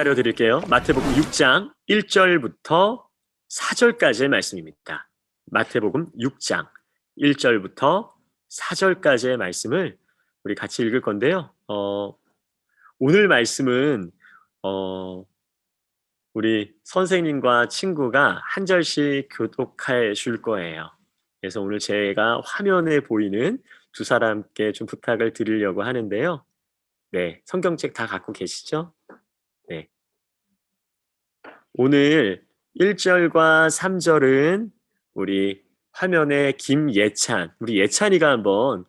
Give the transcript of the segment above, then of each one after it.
가려 드릴게요. 마태복음 6장 1절부터 4절까지의 말씀입니다. 마태복음 6장 1절부터 4절까지의 말씀을 우리 같이 읽을 건데요. 오늘 말씀은 우리 선생님과 친구가 한 절씩 교독해 줄 거예요. 그래서 오늘 제가 화면에 보이는 두 사람께 좀 부탁을 드리려고 하는데요. 네, 성경책 다 갖고 계시죠? 네. 오늘 1절과 3절은 우리 화면에 김예찬, 우리 예찬이가 한번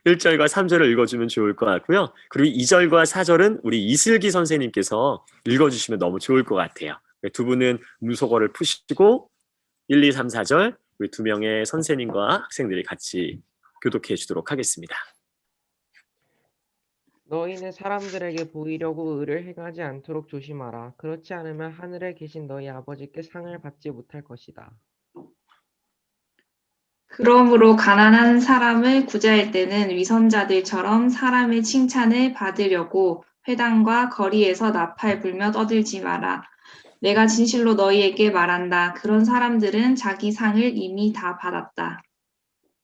1절과 3절을 읽어주면 좋을 것 같고요. 그리고 2절과 4절은 우리 이슬기 선생님께서 읽어주시면 너무 좋을 것 같아요. 두 분은 음소거를 푸시고 1, 2, 3, 4절 우리 두 명의 선생님과 학생들이 같이 교독해 주도록 하겠습니다. 너희는 사람들에게 보이려고 의를 행하지 않도록 조심하라. 그렇지 않으면 하늘에 계신 너희 아버지께 상을 받지 못할 것이다. 그러므로 가난한 사람을 구제할 때는 위선자들처럼 사람의 칭찬을 받으려고 회당과 거리에서 나팔 불며 떠들지 마라. 내가 진실로 너희에게 말한다. 그런 사람들은 자기 상을 이미 다 받았다.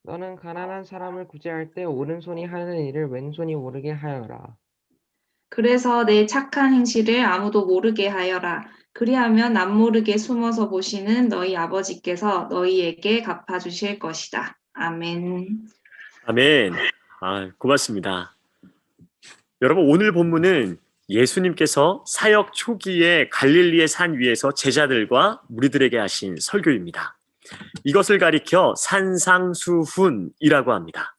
너는 가난한 사람을 구제할 때 오른손이 하는 일을 왼손이 모르게 하여라. 그래서 내 착한 행실을 아무도 모르게 하여라. 그리하면 남모르게 숨어서 보시는 너희 아버지께서 너희에게 갚아주실 것이다. 아멘. 아멘. 고맙습니다. 여러분, 오늘 본문은 예수님께서 사역 초기에 갈릴리의 산 위에서 제자들과 무리들에게 하신 설교입니다. 이것을 가리켜 산상수훈이라고 합니다.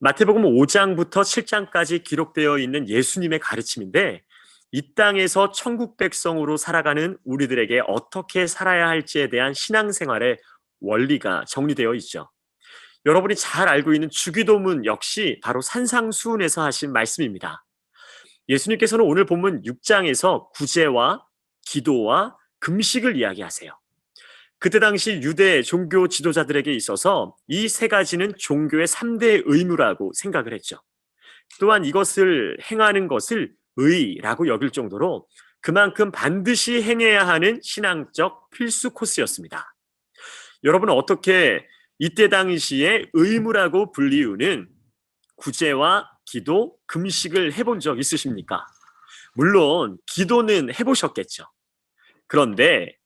마태복음 5장부터 7장까지 기록되어 있는 예수님의 가르침인데 이 땅에서 천국 백성으로 살아가는 우리들에게 어떻게 살아야 할지에 대한 신앙생활의 원리가 정리되어 있죠. 여러분이 잘 알고 있는 주기도문 역시 바로 산상수훈에서 하신 말씀입니다. 예수님께서는 오늘 본문 6장에서 구제와 기도와 금식을 이야기하세요. 그때 당시 유대 종교 지도자들에게 있어서 이 세 가지는 종교의 3대 의무라고 생각을 했죠. 또한 이것을 행하는 것을 의라고 여길 정도로 그만큼 반드시 행해야 하는 신앙적 필수 코스였습니다. 여러분은 어떻게 이때 당시에 의무라고 불리우는 구제와 기도, 금식을 해본 적 있으십니까? 물론 기도는 해보셨겠죠. 그런데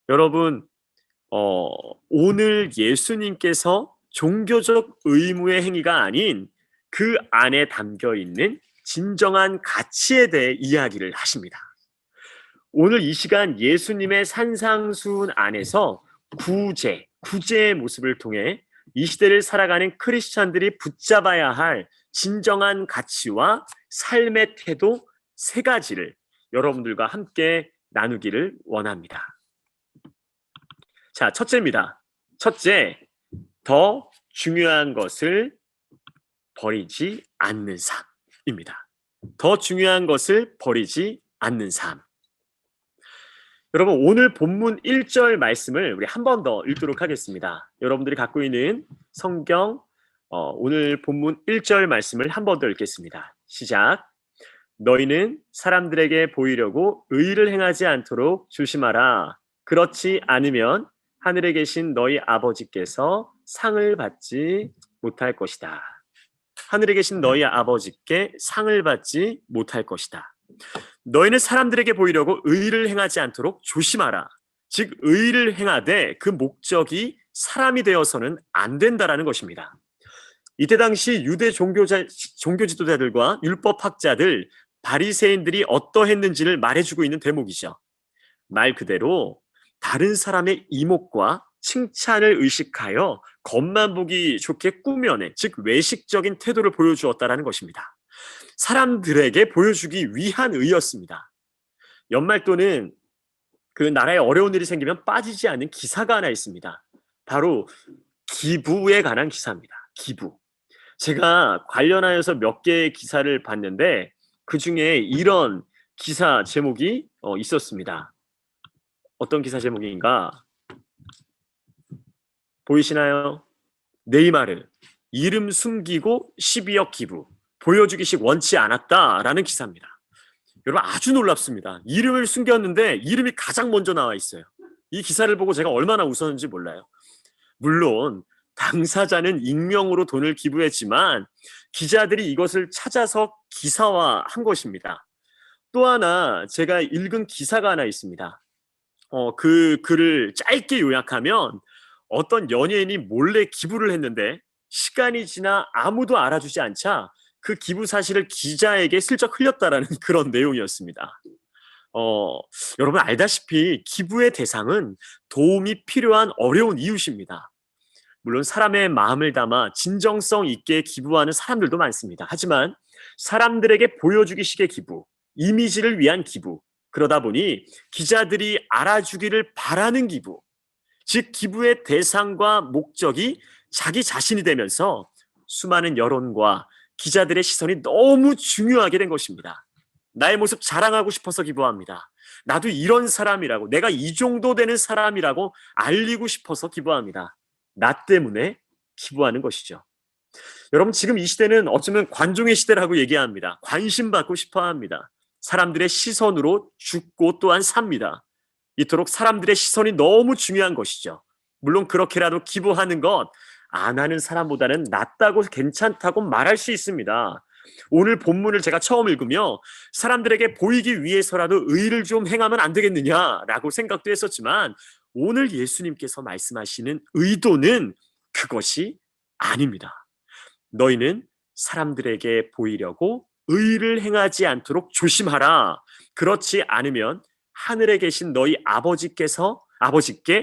여러분 오늘 예수님께서 종교적 의무의 행위가 아닌 그 안에 담겨 있는 진정한 가치에 대해 이야기를 하십니다. 오늘 이 시간 예수님의 산상수훈 안에서 구제의 모습을 통해 이 시대를 살아가는 크리스찬들이 붙잡아야 할 진정한 가치와 삶의 태도 세 가지를 여러분들과 함께 나누기를 원합니다. 자, 첫째입니다. 첫째, 더 중요한 것을 버리지 않는 삶입니다. 더 중요한 것을 버리지 않는 삶. 여러분, 오늘 본문 1절 말씀을 우리 한 번 더 읽도록 하겠습니다. 여러분들이 갖고 있는 성경 오늘 본문 1절 말씀을 한 번 더 읽겠습니다. 시작. 너희는 사람들에게 보이려고 의를 행하지 않도록 조심하라. 그렇지 않으면 하늘에 계신 너희 아버지께서 상을 받지 못할 것이다. 하늘에 계신 너희 아버지께 상을 받지 못할 것이다. 너희는 사람들에게 보이려고 의를 행하지 않도록 조심하라. 즉 의를 행하되 그 목적이 사람이 되어서는 안 된다라는 것입니다. 이때 당시 유대 종교 지도자들과 율법학자들, 바리새인들이 어떠했는지를 말해주고 있는 대목이죠. 말 그대로 다른 사람의 이목과 칭찬을 의식하여 겉만 보기 좋게 꾸며내, 즉 외식적인 태도를 보여주었다라는 것입니다. 사람들에게 보여주기 위한 의였습니다. 연말 또는 그 나라에 어려운 일이 생기면 빠지지 않는 기사가 하나 있습니다. 바로 기부에 관한 기사입니다. 기부. 제가 관련하여서 몇 개의 기사를 봤는데 그 중에 이런 기사 제목이 있었습니다. 어떤 기사 제목인가? 보이시나요? 네이마르, 이름 숨기고 12억 기부, 보여주기식 원치 않았다라는 기사입니다. 여러분 아주 놀랍습니다. 이름을 숨겼는데 이름이 가장 먼저 나와 있어요. 이 기사를 보고 제가 얼마나 웃었는지 몰라요. 물론 당사자는 익명으로 돈을 기부했지만 기자들이 이것을 찾아서 기사화한 것입니다. 또 하나 제가 읽은 기사가 하나 있습니다. 그 글을 짧게 요약하면 어떤 연예인이 몰래 기부를 했는데 시간이 지나 아무도 알아주지 않자 그 기부 사실을 기자에게 슬쩍 흘렸다라는 그런 내용이었습니다. 여러분 알다시피 기부의 대상은 도움이 필요한 어려운 이웃입니다. 물론 사람의 마음을 담아 진정성 있게 기부하는 사람들도 많습니다. 하지만 사람들에게 보여주기식의 기부, 이미지를 위한 기부, 그러다 보니 기자들이 알아주기를 바라는 기부, 즉 기부의 대상과 목적이 자기 자신이 되면서 수많은 여론과 기자들의 시선이 너무 중요하게 된 것입니다. 나의 모습 자랑하고 싶어서 기부합니다. 나도 이런 사람이라고, 내가 이 정도 되는 사람이라고 알리고 싶어서 기부합니다. 나 때문에 기부하는 것이죠. 여러분 지금 이 시대는 어쩌면 관종의 시대라고 얘기합니다. 관심받고 싶어합니다. 사람들의 시선으로 죽고 또한 삽니다. 이토록 사람들의 시선이 너무 중요한 것이죠. 물론 그렇게라도 기부하는 것 안 하는 사람보다는 낫다고 괜찮다고 말할 수 있습니다. 오늘 본문을 제가 처음 읽으며 사람들에게 보이기 위해서라도 의를 좀 행하면 안 되겠느냐라고 생각도 했었지만 오늘 예수님께서 말씀하시는 의도는 그것이 아닙니다. 너희는 사람들에게 보이려고 의를 행하지 않도록 조심하라. 그렇지 않으면 하늘에 계신 너희 아버지께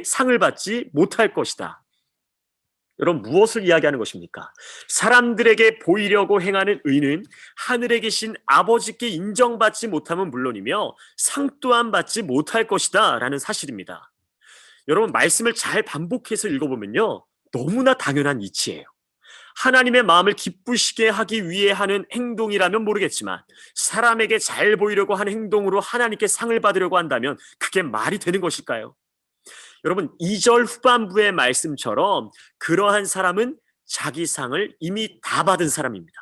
상을 받지 못할 것이다. 여러분 무엇을 이야기하는 것입니까? 사람들에게 보이려고 행하는 의는 하늘에 계신 아버지께 인정받지 못하면 물론이며 상 또한 받지 못할 것이다 라는 사실입니다. 여러분 말씀을 잘 반복해서 읽어보면요 너무나 당연한 이치예요. 하나님의 마음을 기쁘시게 하기 위해 하는 행동이라면 모르겠지만 사람에게 잘 보이려고 하는 행동으로 하나님께 상을 받으려고 한다면 그게 말이 되는 것일까요? 여러분 2절 후반부의 말씀처럼 그러한 사람은 자기 상을 이미 다 받은 사람입니다.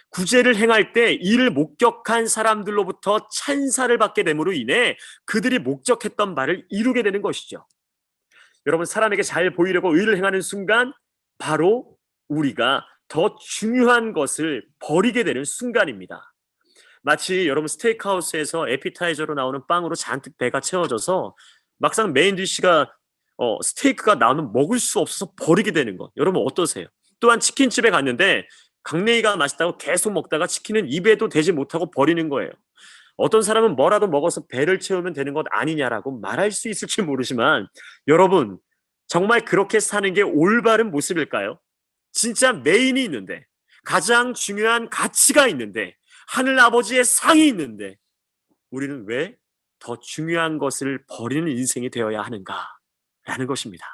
구제를 행할 때 이를 목격한 사람들로부터 찬사를 받게 됨으로 인해 그들이 목적했던 바를 이루게 되는 것이죠. 여러분 사람에게 잘 보이려고 의를 행하는 순간 바로 우리가 더 중요한 것을 버리게 되는 순간입니다. 마치 여러분 스테이크하우스에서 에피타이저로 나오는 빵으로 잔뜩 배가 채워져서 막상 메인 디쉬가 스테이크가 나오면 먹을 수 없어서 버리게 되는 것. 여러분 어떠세요? 또한 치킨집에 갔는데 강냉이가 맛있다고 계속 먹다가 치킨은 입에도 대지 못하고 버리는 거예요. 어떤 사람은 뭐라도 먹어서 배를 채우면 되는 것 아니냐라고 말할 수 있을지 모르지만 여러분 정말 그렇게 사는 게 올바른 모습일까요? 진짜 메인이 있는데 가장 중요한 가치가 있는데 하늘 아버지의 상이 있는데 우리는 왜 더 중요한 것을 버리는 인생이 되어야 하는가라는 것입니다.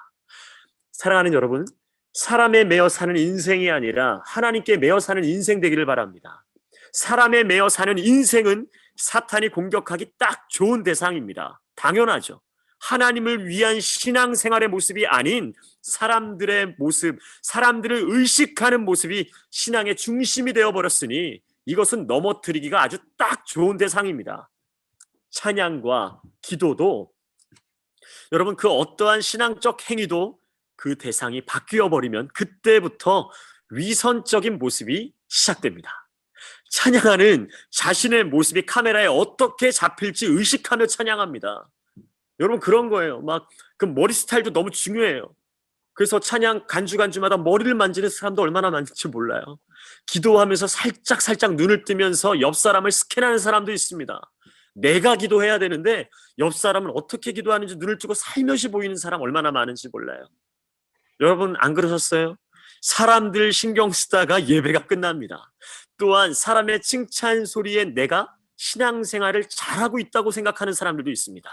사랑하는 여러분, 사람에 매여 사는 인생이 아니라 하나님께 매여 사는 인생 되기를 바랍니다. 사람에 매여 사는 인생은 사탄이 공격하기 딱 좋은 대상입니다. 당연하죠. 하나님을 위한 신앙생활의 모습이 아닌 사람들의 모습, 사람들을 의식하는 모습이 신앙의 중심이 되어버렸으니 이것은 넘어뜨리기가 아주 딱 좋은 대상입니다. 찬양과 기도도 여러분 그 어떠한 신앙적 행위도 그 대상이 바뀌어 버리면 그때부터 위선적인 모습이 시작됩니다. 찬양하는 자신의 모습이 카메라에 어떻게 잡힐지 의식하며 찬양합니다. 여러분 그런 거예요. 막 그 머리 스타일도 너무 중요해요. 그래서 찬양 간주마다 머리를 만지는 사람도 얼마나 많은지 몰라요. 기도하면서 살짝 눈을 뜨면서 옆 사람을 스캔하는 사람도 있습니다. 내가 기도해야 되는데 옆 사람은 어떻게 기도하는지 눈을 뜨고 살며시 보이는 사람 얼마나 많은지 몰라요. 여러분 안 그러셨어요? 사람들 신경 쓰다가 예배가 끝납니다. 또한 사람의 칭찬 소리에 내가 신앙생활을 잘하고 있다고 생각하는 사람들도 있습니다.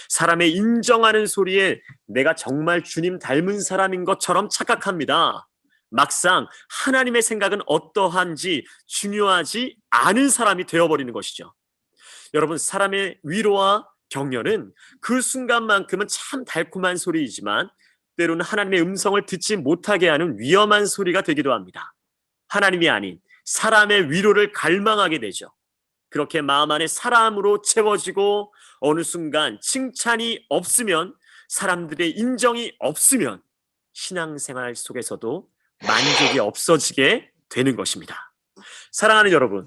사람의 인정하는 소리에 내가 정말 주님 닮은 사람인 것처럼 착각합니다. 막상 하나님의 생각은 어떠한지 중요하지 않은 사람이 되어버리는 것이죠. 여러분 사람의 위로와 격려는 그 순간만큼은 참 달콤한 소리이지만 때로는 하나님의 음성을 듣지 못하게 하는 위험한 소리가 되기도 합니다. 하나님이 아닌 사람의 위로를 갈망하게 되죠. 그렇게 마음 안에 사람으로 채워지고 어느 순간 칭찬이 없으면, 사람들의 인정이 없으면 신앙생활 속에서도 만족이 없어지게 되는 것입니다. 사랑하는 여러분,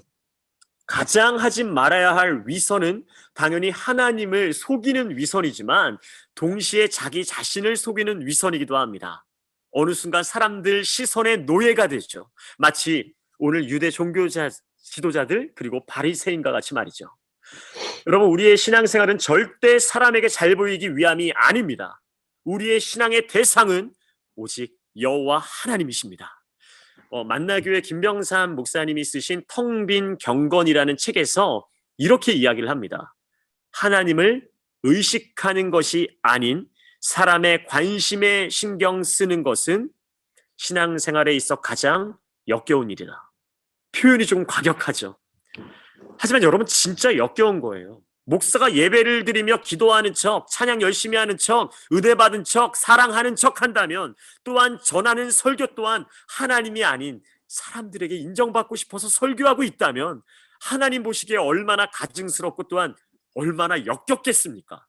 가장 하지 말아야 할 위선은 당연히 하나님을 속이는 위선이지만 동시에 자기 자신을 속이는 위선이기도 합니다. 어느 순간 사람들 시선의 노예가 되죠. 마치 오늘 유대 종교자 지도자들 그리고 바리새인과 같이 말이죠. 여러분, 우리의 신앙생활은 절대 사람에게 잘 보이기 위함이 아닙니다. 우리의 신앙의 대상은 오직 여호와 하나님이십니다. 만나교회 김병삼 목사님이 쓰신 텅 빈 경건이라는 책에서 이렇게 이야기를 합니다. 하나님을 의식하는 것이 아닌 사람의 관심에 신경 쓰는 것은 신앙생활에 있어 가장 역겨운 일이다. 표현이 좀 과격하죠. 하지만 여러분, 진짜 역겨운 거예요. 목사가 예배를 드리며 기도하는 척, 찬양 열심히 하는 척, 은혜 받은 척, 사랑하는 척 한다면, 또한 전하는 설교 또한 하나님이 아닌 사람들에게 인정받고 싶어서 설교하고 있다면 하나님 보시기에 얼마나 가증스럽고 또한 얼마나 역겹겠습니까?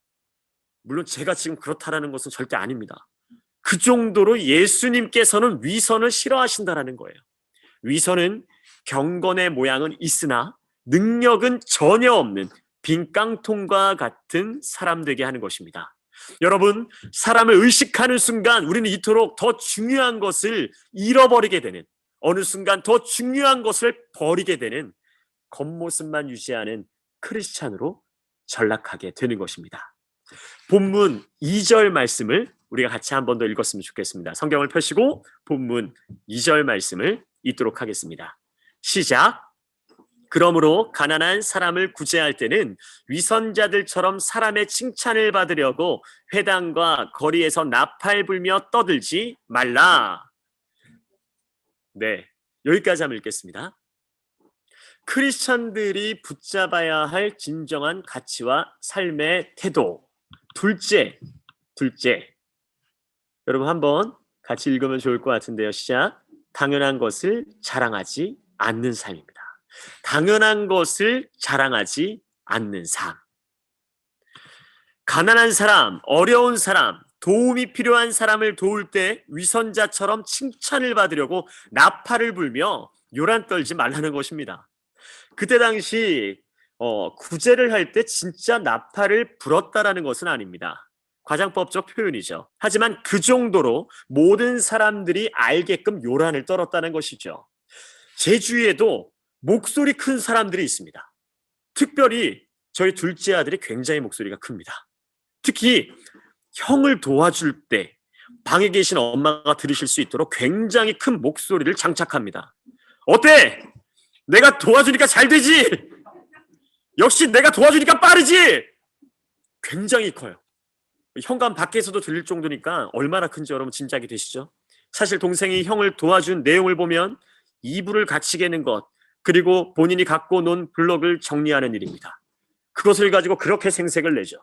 물론 제가 지금 그렇다라는 것은 절대 아닙니다. 그 정도로 예수님께서는 위선을 싫어하신다라는 거예요. 위선은 경건의 모양은 있으나 능력은 전혀 없는 빈 깡통과 같은 사람 되게 하는 것입니다. 여러분, 사람을 의식하는 순간 우리는 이토록 더 중요한 것을 잃어버리게 되는, 어느 순간 더 중요한 것을 버리게 되는 겉모습만 유지하는 크리스찬으로 전락하게 되는 것입니다. 본문 2절 말씀을 우리가 같이 한 번 더 읽었으면 좋겠습니다. 성경을 펴시고 본문 2절 말씀을 읽도록 하겠습니다. 시작. 그러므로 가난한 사람을 구제할 때는 위선자들처럼 사람의 칭찬을 받으려고 회당과 거리에서 나팔 불며 떠들지 말라. 네, 여기까지 한번 읽겠습니다. 크리스천들이 붙잡아야 할 진정한 가치와 삶의 태도. 둘째. 여러분, 한번 같이 읽으면 좋을 것 같은데요. 시작. 당연한 것을 자랑하지 않는 삶입니다. 당연한 것을 자랑하지 않는 삶. 가난한 사람, 어려운 사람, 도움이 필요한 사람을 도울 때 위선자처럼 칭찬을 받으려고 나팔을 불며 요란 떨지 말라는 것입니다. 그때 당시 구제를 할 때 진짜 나팔을 불었다라는 것은 아닙니다. 과장법적 표현이죠. 하지만 그 정도로 모든 사람들이 알게끔 요란을 떨었다는 것이죠. 제 주위에도 목소리 큰 사람들이 있습니다. 특별히 저희 둘째 아들이 굉장히 목소리가 큽니다. 특히 형을 도와줄 때 방에 계신 엄마가 들으실 수 있도록 굉장히 큰 목소리를 장착합니다. 어때? 내가 도와주니까 잘 되지? 역시 내가 도와주니까 빠르지? 굉장히 커요. 현관 밖에서도 들릴 정도니까 얼마나 큰지 여러분 짐작이 되시죠? 사실 동생이 형을 도와준 내용을 보면 이불을 갖추게는 것, 그리고 본인이 갖고 논 블럭을 정리하는 일입니다. 그것을 가지고 그렇게 생색을 내죠.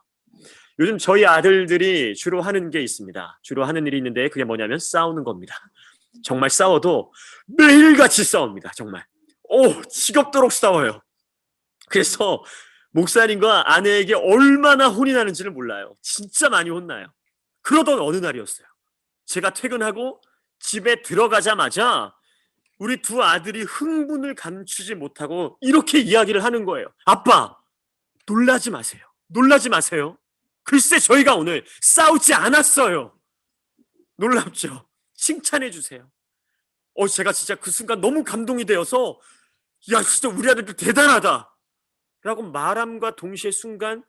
요즘 저희 아들들이 주로 하는 게 있습니다. 주로 하는 일이 있는데 그게 뭐냐면 싸우는 겁니다. 정말 싸워도 매일같이 싸웁니다. 정말. 지겹도록 싸워요. 그래서 목사님과 아내에게 얼마나 혼이 나는지를 몰라요. 진짜 많이 혼나요. 그러던 어느 날이었어요. 제가 퇴근하고 집에 들어가자마자 우리 두 아들이 흥분을 감추지 못하고 이렇게 이야기를 하는 거예요. 아빠, 놀라지 마세요. 놀라지 마세요. 글쎄 저희가 오늘 싸우지 않았어요. 놀랍죠? 칭찬해 주세요. 제가 진짜 그 순간 너무 감동이 되어서 야, 진짜 우리 아들들 대단하다 라고 말함과 동시에 순간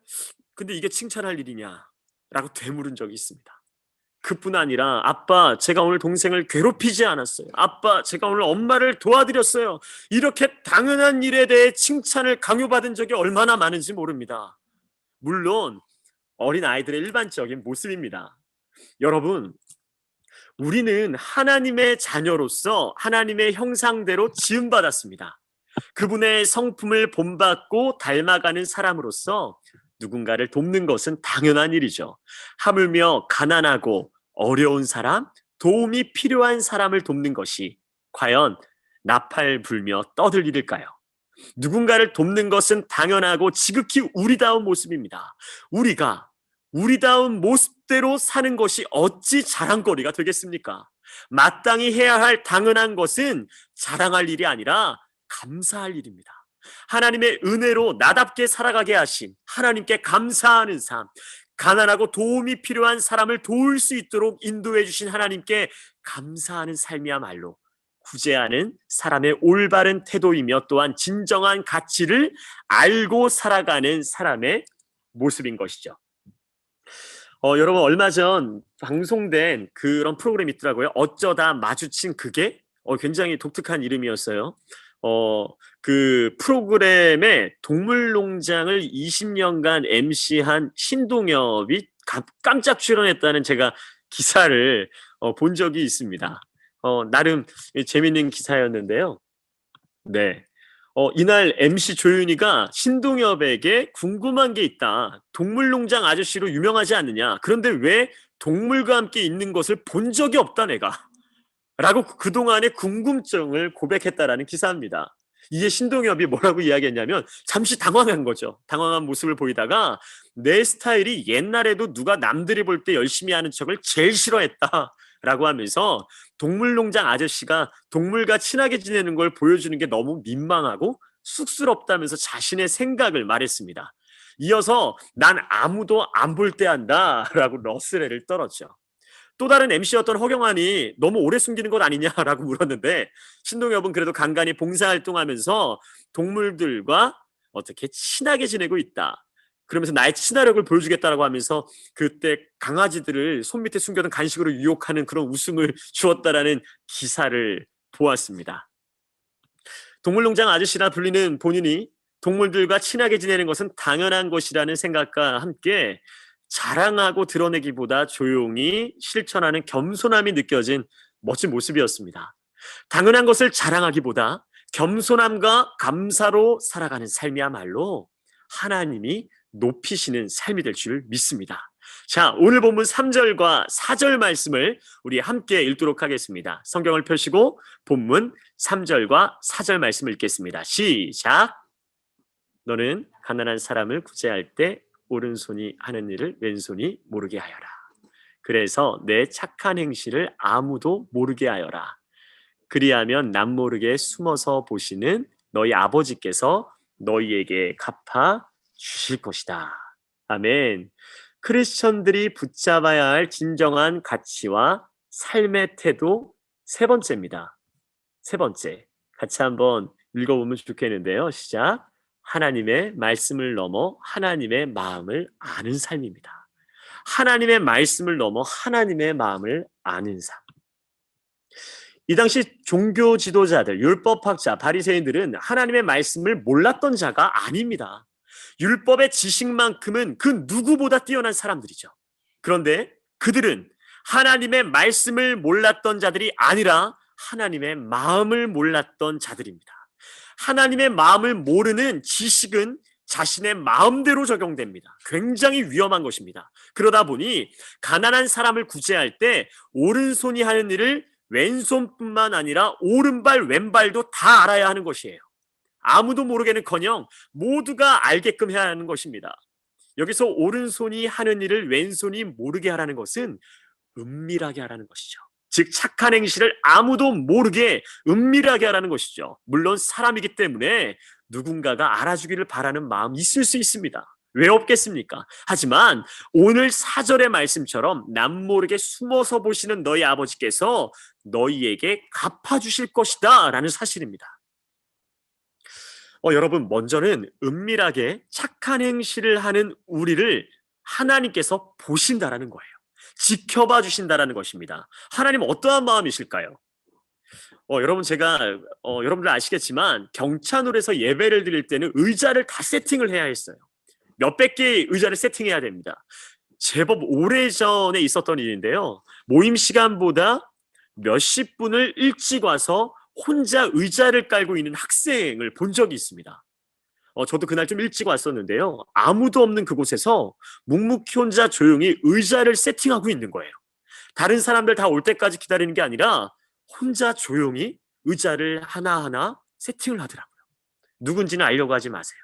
근데 이게 칭찬할 일이냐 라고 되물은 적이 있습니다. 그뿐 아니라 아빠, 제가 오늘 동생을 괴롭히지 않았어요. 아빠, 제가 오늘 엄마를 도와드렸어요. 이렇게 당연한 일에 대해 칭찬을 강요받은 적이 얼마나 많은지 모릅니다. 물론 어린 아이들의 일반적인 모습입니다. 여러분, 우리는 하나님의 자녀로서 하나님의 형상대로 지음받았습니다. 그분의 성품을 본받고 닮아가는 사람으로서 누군가를 돕는 것은 당연한 일이죠. 하물며 가난하고 어려운 사람, 도움이 필요한 사람을 돕는 것이 과연 나팔 불며 떠들 일일까요? 누군가를 돕는 것은 당연하고 지극히 우리다운 모습입니다. 우리가 우리다운 모습대로 사는 것이 어찌 자랑거리가 되겠습니까? 마땅히 해야 할 당연한 것은 자랑할 일이 아니라 감사할 일입니다. 하나님의 은혜로 나답게 살아가게 하신 하나님께 감사하는 삶, 가난하고 도움이 필요한 사람을 도울 수 있도록 인도해 주신 하나님께 감사하는 삶이야말로 구제하는 사람의 올바른 태도이며 또한 진정한 가치를 알고 살아가는 사람의 모습인 것이죠. 여러분, 얼마 전 방송된 그런 프로그램이 있더라고요. 어쩌다 마주친 그게 굉장히 독특한 이름이었어요. 그 프로그램에 동물농장을 20년간 MC한 신동엽이 깜짝 출연했다는 제가 기사를 본 적이 있습니다. 나름 재밌는 기사였는데요. 네. 이날 MC 조윤희가 신동엽에게 궁금한 게 있다. 동물농장 아저씨로 유명하지 않느냐. 그런데 왜 동물과 함께 있는 것을 본 적이 없다 내가. 라고 그동안의 궁금증을 고백했다라는 기사입니다. 이에 신동엽이 뭐라고 이야기했냐면 잠시 당황한 거죠. 당황한 모습을 보이다가 내 스타일이 옛날에도 누가 남들이 볼 때 열심히 하는 척을 제일 싫어했다 라고 하면서 동물농장 아저씨가 동물과 친하게 지내는 걸 보여주는 게 너무 민망하고 쑥스럽다면서 자신의 생각을 말했습니다. 이어서 난 아무도 안 볼 때 한다 라고 러스레를 떨었죠. 또 다른 MC였던 허경환이 너무 오래 숨기는 것 아니냐라고 물었는데 신동엽은 그래도 간간히 봉사활동하면서 동물들과 어떻게 친하게 지내고 있다. 그러면서 나의 친화력을 보여주겠다라고 하면서 그때 강아지들을 손 밑에 숨겨둔 간식으로 유혹하는 그런 웃음을 주었다라는 기사를 보았습니다. 동물농장 아저씨라 불리는 본인이 동물들과 친하게 지내는 것은 당연한 것이라는 생각과 함께 자랑하고 드러내기보다 조용히 실천하는 겸손함이 느껴진 멋진 모습이었습니다. 당연한 것을 자랑하기보다 겸손함과 감사로 살아가는 삶이야말로 하나님이 높이시는 삶이 될 줄 믿습니다. 자, 오늘 본문 3절과 4절 말씀을 우리 함께 읽도록 하겠습니다. 성경을 펴시고 본문 3절과 4절 말씀을 읽겠습니다. 시작! 너는 가난한 사람을 구제할 때 오른손이 하는 일을 왼손이 모르게 하여라. 그래서 내 착한 행실을 아무도 모르게 하여라. 그리하면 남모르게 숨어서 보시는 너희 아버지께서 너희에게 갚아 주실 것이다. 아멘. 크리스천들이 붙잡아야 할 진정한 가치와 삶의 태도 세 번째입니다. 세 번째, 같이 한번 읽어보면 좋겠는데요. 시작. 하나님의 말씀을 넘어 하나님의 마음을 아는 삶입니다. 하나님의 말씀을 넘어 하나님의 마음을 아는 삶. 이 당시 종교 지도자들, 율법학자, 바리새인들은 하나님의 말씀을 몰랐던 자가 아닙니다. 율법의 지식만큼은 그 누구보다 뛰어난 사람들이죠. 그런데 그들은 하나님의 말씀을 몰랐던 자들이 아니라 하나님의 마음을 몰랐던 자들입니다. 하나님의 마음을 모르는 지식은 자신의 마음대로 적용됩니다. 굉장히 위험한 것입니다. 그러다 보니 가난한 사람을 구제할 때 오른손이 하는 일을 왼손뿐만 아니라 오른발 왼발도 다 알아야 하는 것이에요. 아무도 모르게는커녕 모두가 알게끔 해야 하는 것입니다. 여기서 오른손이 하는 일을 왼손이 모르게 하라는 것은 은밀하게 하라는 것이죠. 즉 착한 행실을 아무도 모르게 은밀하게 하라는 것이죠. 물론 사람이기 때문에 누군가가 알아주기를 바라는 마음이 있을 수 있습니다. 왜 없겠습니까? 하지만 오늘 4절의 말씀처럼 남모르게 숨어서 보시는 너희 아버지께서 너희에게 갚아주실 것이다 라는 사실입니다. 여러분, 먼저는 은밀하게 착한 행실을 하는 우리를 하나님께서 보신다라는 거예요. 지켜봐 주신다라는 것입니다. 하나님 어떠한 마음이실까요? 여러분, 제가 여러분들 아시겠지만 경찬홀에서 예배를 드릴 때는 의자를 다 세팅을 해야 했어요. 몇백 개의 의자를 세팅해야 됩니다. 제법 오래전에 있었던 일인데요. 모임 시간보다 몇십 분을 일찍 와서 혼자 의자를 깔고 있는 학생을 본 적이 있습니다. 저도 그날 좀 일찍 왔었는데요. 아무도 없는 그곳에서 묵묵히 혼자 조용히 의자를 세팅하고 있는 거예요. 다른 사람들 다 올 때까지 기다리는 게 아니라 혼자 조용히 의자를 하나하나 세팅을 하더라고요. 누군지는 알려고 하지 마세요.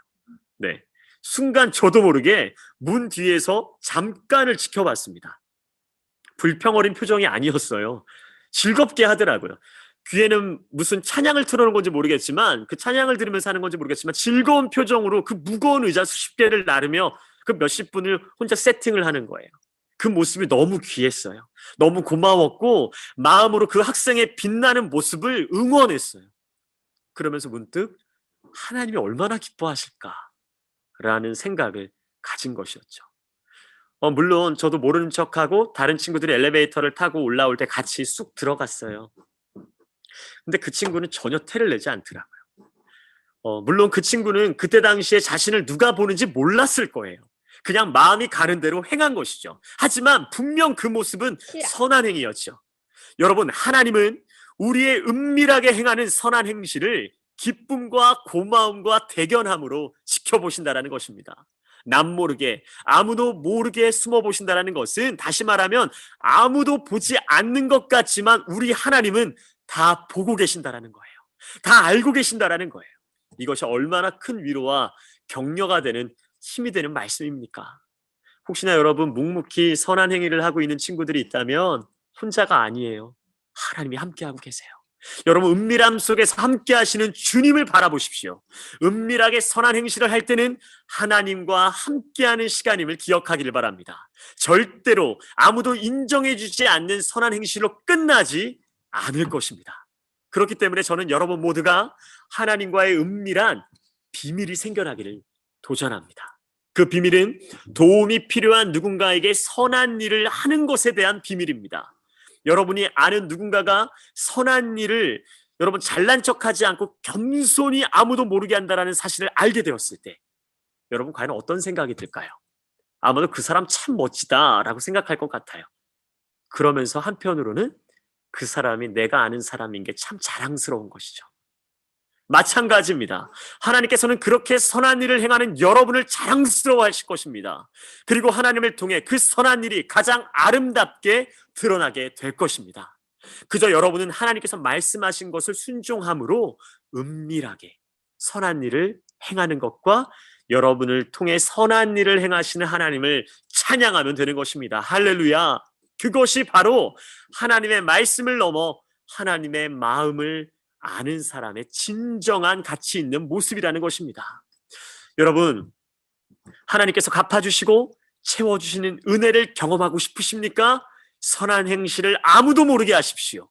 네. 순간 저도 모르게 문 뒤에서 잠깐을 지켜봤습니다. 불평 어린 표정이 아니었어요. 즐겁게 하더라고요. 귀에는 무슨 찬양을 틀어놓은 건지 모르겠지만, 그 찬양을 들으면서 하는 건지 모르겠지만, 즐거운 표정으로 그 무거운 의자 수십 개를 나르며 그 몇십 분을 혼자 세팅을 하는 거예요. 그 모습이 너무 귀했어요. 너무 고마웠고, 마음으로 그 학생의 빛나는 모습을 응원했어요. 그러면서 문득 하나님이 얼마나 기뻐하실까라는 생각을 가진 것이었죠. 물론 저도 모르는 척하고 다른 친구들이 엘리베이터를 타고 올라올 때 같이 쑥 들어갔어요. 근데 그 친구는 전혀 태를 내지 않더라고요. 물론 그 친구는 그때 당시에 자신을 누가 보는지 몰랐을 거예요. 그냥 마음이 가는 대로 행한 것이죠. 하지만 분명 그 모습은 선한 행위였죠. 여러분, 하나님은 우리의 은밀하게 행하는 선한 행실을 기쁨과 고마움과 대견함으로 지켜보신다라는 것입니다. 남 모르게, 아무도 모르게 숨어 보신다라는 것은, 다시 말하면 아무도 보지 않는 것 같지만 우리 하나님은 다 보고 계신다라는 거예요. 다 알고 계신다라는 거예요. 이것이 얼마나 큰 위로와 격려가 되는, 힘이 되는 말씀입니까? 혹시나 여러분 묵묵히 선한 행위를 하고 있는 친구들이 있다면 혼자가 아니에요. 하나님이 함께하고 계세요. 여러분, 은밀함 속에서 함께 하시는 주님을 바라보십시오. 은밀하게 선한 행실을 할 때는 하나님과 함께하는 시간임을 기억하기를 바랍니다. 절대로 아무도 인정해주지 않는 선한 행실로 끝나지 않을 것입니다. 그렇기 때문에 저는 여러분 모두가 하나님과의 은밀한 비밀이 생겨나기를 도전합니다. 그 비밀은 도움이 필요한 누군가에게 선한 일을 하는 것에 대한 비밀입니다. 여러분이 아는 누군가가 선한 일을 여러분 잘난 척하지 않고 겸손히 아무도 모르게 한다는 사실을 알게 되었을 때 여러분 과연 어떤 생각이 들까요? 아마도 그 사람 참 멋지다라고 생각할 것 같아요. 그러면서 한편으로는 그 사람이 내가 아는 사람인 게 참 자랑스러운 것이죠. 마찬가지입니다. 하나님께서는 그렇게 선한 일을 행하는 여러분을 자랑스러워하실 것입니다. 그리고 하나님을 통해 그 선한 일이 가장 아름답게 드러나게 될 것입니다. 그저 여러분은 하나님께서 말씀하신 것을 순종함으로 은밀하게 선한 일을 행하는 것과 여러분을 통해 선한 일을 행하시는 하나님을 찬양하면 되는 것입니다. 할렐루야! 그것이 바로 하나님의 말씀을 넘어 하나님의 마음을 아는 사람의 진정한 가치 있는 모습이라는 것입니다. 여러분, 하나님께서 갚아주시고 채워주시는 은혜를 경험하고 싶으십니까? 선한 행실을 아무도 모르게 하십시오.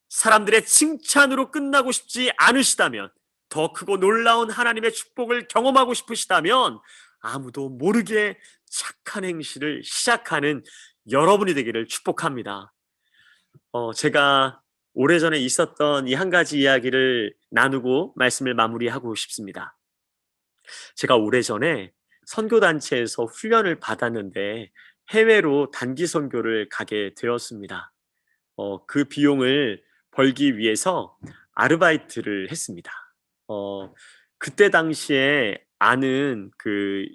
사람들의 칭찬으로 끝나고 싶지 않으시다면, 더 크고 놀라운 하나님의 축복을 경험하고 싶으시다면 아무도 모르게 착한 행실을 시작하는 여러분이 되기를 축복합니다. 제가 오래전에 있었던 이 한 가지 이야기를 나누고 말씀을 마무리하고 싶습니다. 제가 오래전에 선교단체에서 훈련을 받았는데 해외로 단기 선교를 가게 되었습니다. 그 비용을 벌기 위해서 아르바이트를 했습니다. 그때 당시에 아는 그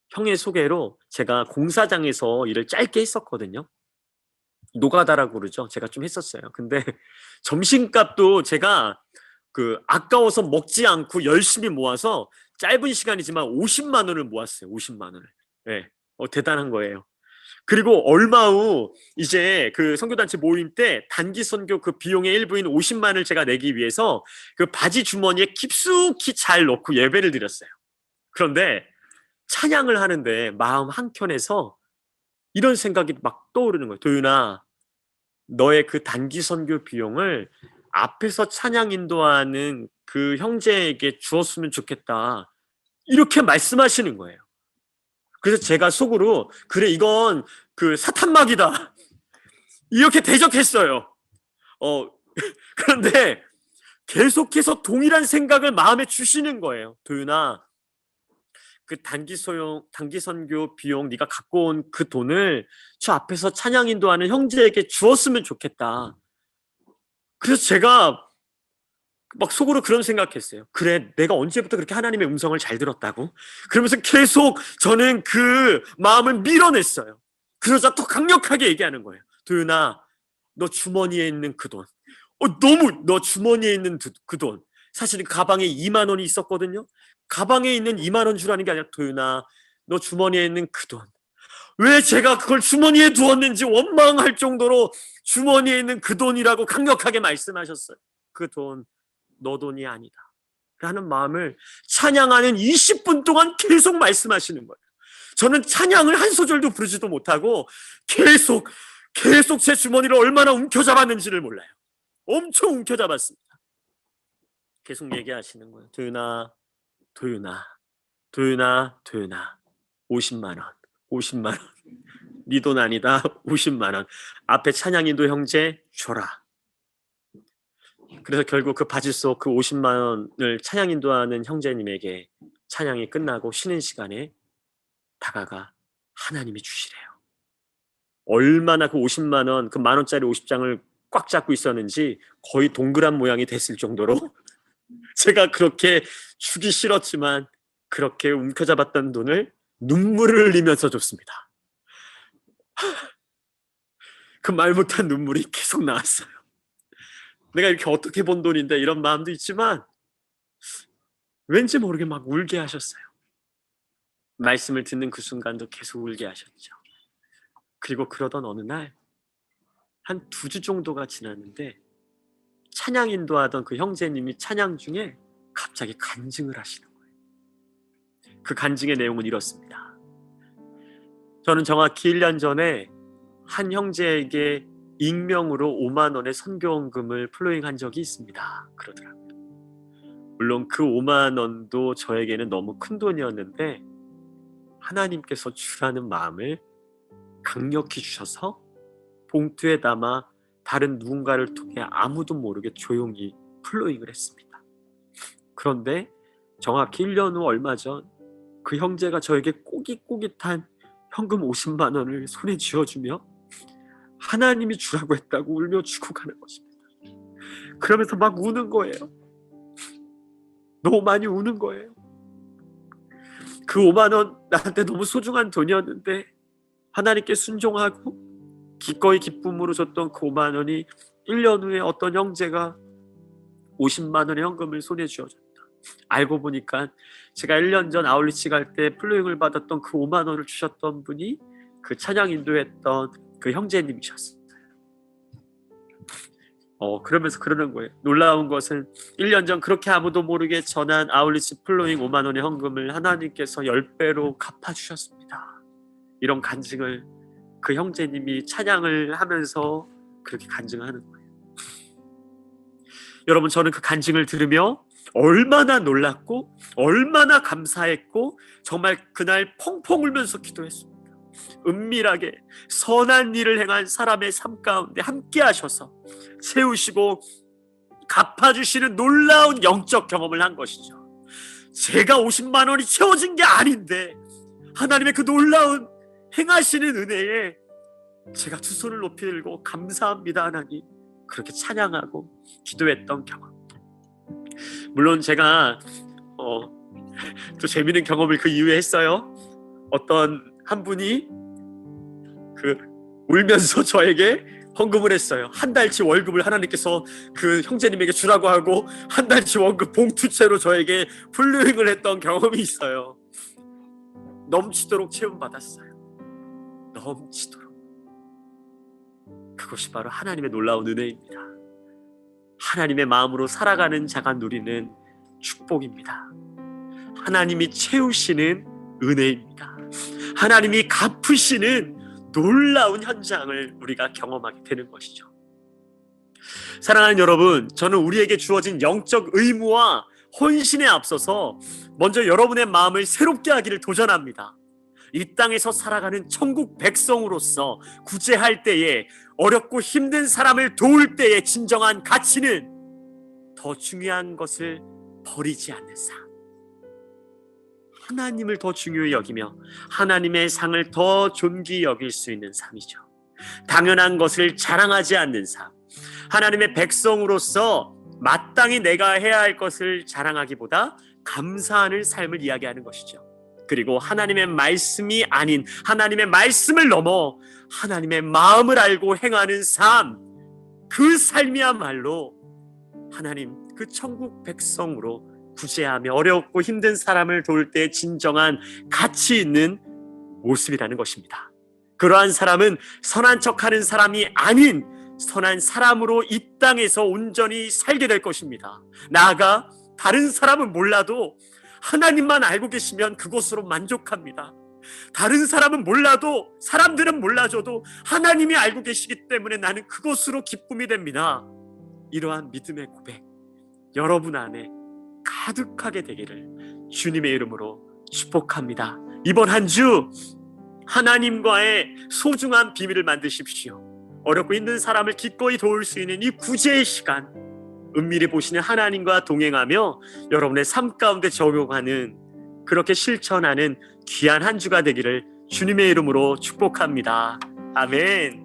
형의 소개로 제가 공사장에서 일을 짧게 했었거든요. 노가다라고 그러죠. 제가 좀 했었어요. 근데 점심값도 제가 아까워서 먹지 않고 열심히 모아서 짧은 시간이지만 50만 원을 모았어요. 50만 원을. 네, 대단한 거예요. 그리고 얼마 후 이제 그 선교단체 모임 때 단기 선교 그 비용의 일부인 50만을 제가 내기 위해서 그 바지 주머니에 깊숙이 잘 넣고 예배를 드렸어요. 그런데 찬양을 하는데 마음 한켠에서 이런 생각이 막 떠오르는 거예요. 도윤아, 너의 그 단기 선교 비용을 앞에서 찬양 인도하는 그 형제에게 주었으면 좋겠다. 이렇게 말씀하시는 거예요. 그래서 제가 속으로 그래, 이건 그 사탄막이다. 이렇게 대적했어요. 그런데 계속해서 동일한 생각을 마음에 주시는 거예요. 도윤아, 그 단기 선교 비용 네가 갖고 온 그 돈을 저 앞에서 찬양 인도하는 형제에게 주었으면 좋겠다. 그래서 제가 막 속으로 그런 생각했어요. 그래, 내가 언제부터 그렇게 하나님의 음성을 잘 들었다고? 그러면서 계속 저는 그 마음을 밀어냈어요. 그러자 더 강력하게 얘기하는 거예요. 도윤아, 너 주머니에 있는 그 돈, 너무 너 주머니에 있는 그 돈 사실은 가방에 2만 원이 있었거든요. 가방에 있는 2만 원 주라는 게 아니라 도윤아, 너 주머니에 있는 그 돈, 왜 제가 그걸 주머니에 두었는지 원망할 정도로 주머니에 있는 그 돈이라고 강력하게 말씀하셨어요. 그 돈, 너 돈이 아니다 라는 마음을 찬양하는 20분 동안 계속 말씀하시는 거예요. 저는 찬양을 한 소절도 부르지도 못하고 계속 제 주머니를 얼마나 움켜잡았는지를 몰라요. 엄청 움켜잡았습니다. 계속 얘기하시는 거예요. 도윤아 50만 원. 네 돈 아니다. 50만 원. 앞에 찬양인도 형제 줘라. 그래서 결국 그 바지 속 그 50만 원을 찬양인도하는 형제님에게 찬양이 끝나고 쉬는 시간에 다가가 하나님이 주시래요. 얼마나 그 50만 원, 그 만 원짜리 50장을 꽉 잡고 있었는지 거의 동그란 모양이 됐을 정도로 제가 그렇게 주기 싫었지만 그렇게 움켜잡았던 돈을 눈물을 흘리면서 줬습니다. 그 말 못한 눈물이 계속 나왔어요. 내가 이렇게 어떻게 번 돈인데 이런 마음도 있지만 왠지 모르게 막 울게 하셨어요. 말씀을 듣는 그 순간도 계속 울게 하셨죠. 그리고 그러던 어느 날 한 2주 정도가 지났는데 찬양 인도하던 그 형제님이 찬양 중에 갑자기 간증을 하시는 거예요. 그 간증의 내용은 이렇습니다. 저는 정확히 1년 전에 한 형제에게 익명으로 5만 원의 선교원금을 플로잉한 적이 있습니다. 그러더라고요. 물론 그 5만 원도 저에게는 너무 큰 돈이었는데 하나님께서 주라는 마음을 강력히 주셔서 봉투에 담아 다른 누군가를 통해 아무도 모르게 조용히 플로잉을 했습니다. 그런데 정확히 1년 후 얼마 전 그 형제가 저에게 꼬깃꼬깃한 현금 50만 원을 손에 쥐어주며 하나님이 주라고 했다고 울며 주고 가는 것입니다. 그러면서 막 우는 거예요. 너무 많이 우는 거예요. 그 5만 원 나한테 너무 소중한 돈이었는데 하나님께 순종하고 기꺼이 기쁨으로 줬던 그 5만 원이 1년 후에 어떤 형제가 50만 원의 현금을 손에 쥐어줬다. 알고 보니까 제가 1년 전 아울리치 갈 때 플로잉을 받았던 그 5만 원을 주셨던 분이 그 찬양 인도했던 그 형제님이셨어요. 그러면서 그러는 거예요. 놀라운 것은 1년 전 그렇게 아무도 모르게 전한 아울리치 플로잉 5만 원의 현금을 하나님께서 10배로 갚아주셨습니다. 이런 간증을 그 형제님이 찬양을 하면서 그렇게 간증하는 거예요. 여러분, 저는 그 간증을 들으며 얼마나 놀랐고 얼마나 감사했고 정말 그날 펑펑 울면서 기도했습니다. 은밀하게 선한 일을 행한 사람의 삶 가운데 함께 하셔서 세우시고 갚아주시는 놀라운 영적 경험을 한 것이죠. 제가 50만 원이 채워진 게 아닌데 하나님의 그 놀라운 행하시는 은혜에 제가 두 손을 높이 들고 감사합니다 하나님, 그렇게 찬양하고 기도했던 경험. 물론 제가 또 재미있는 경험을 그 이후에 했어요. 어떤 한 분이 울면서 저에게 헌금을 했어요. 한 달치 월급을 하나님께서 그 형제님에게 주라고 하고 한 달치 월급 봉투채로 저에게 플로잉을 했던 경험이 있어요. 넘치도록 채움받았어요. 넘치도록. 그것이 바로 하나님의 놀라운 은혜입니다. 하나님의 마음으로 살아가는 자가 누리는 축복입니다. 하나님이 채우시는 은혜입니다. 하나님이 갚으시는 놀라운 현장을 우리가 경험하게 되는 것이죠. 사랑하는 여러분, 저는 우리에게 주어진 영적 의무와 헌신에 앞서서 먼저 여러분의 마음을 새롭게 하기를 도전합니다. 이 땅에서 살아가는 천국 백성으로서 구제할 때에, 어렵고 힘든 사람을 도울 때의 진정한 가치는 더 중요한 것을 버리지 않는 삶, 하나님을 더 중요히 여기며 하나님의 상을 더 존귀히 여길 수 있는 삶이죠. 당연한 것을 자랑하지 않는 삶, 하나님의 백성으로서 마땅히 내가 해야 할 것을 자랑하기보다 감사하는 삶을 이야기하는 것이죠. 그리고 하나님의 말씀이 아닌 하나님의 말씀을 넘어 하나님의 마음을 알고 행하는 삶, 그 삶이야말로 하나님 그 천국 백성으로 구제하며 어렵고 힘든 사람을 도울 때 진정한 가치 있는 모습이라는 것입니다. 그러한 사람은 선한 척하는 사람이 아닌 선한 사람으로 이 땅에서 온전히 살게 될 것입니다. 나아가 다른 사람은 몰라도 하나님만 알고 계시면 그것으로 만족합니다. 다른 사람은 몰라도, 사람들은 몰라줘도 하나님이 알고 계시기 때문에 나는 그것으로 기쁨이 됩니다. 이러한 믿음의 고백 여러분 안에 가득하게 되기를 주님의 이름으로 축복합니다. 이번 한 주 하나님과의 소중한 비밀을 만드십시오. 어렵고 있는 사람을 기꺼이 도울 수 있는 이 구제의 시간, 은밀히 보시는 하나님과 동행하며 여러분의 삶 가운데 적용하는, 그렇게 실천하는 귀한 한 주가 되기를 주님의 이름으로 축복합니다. 아멘.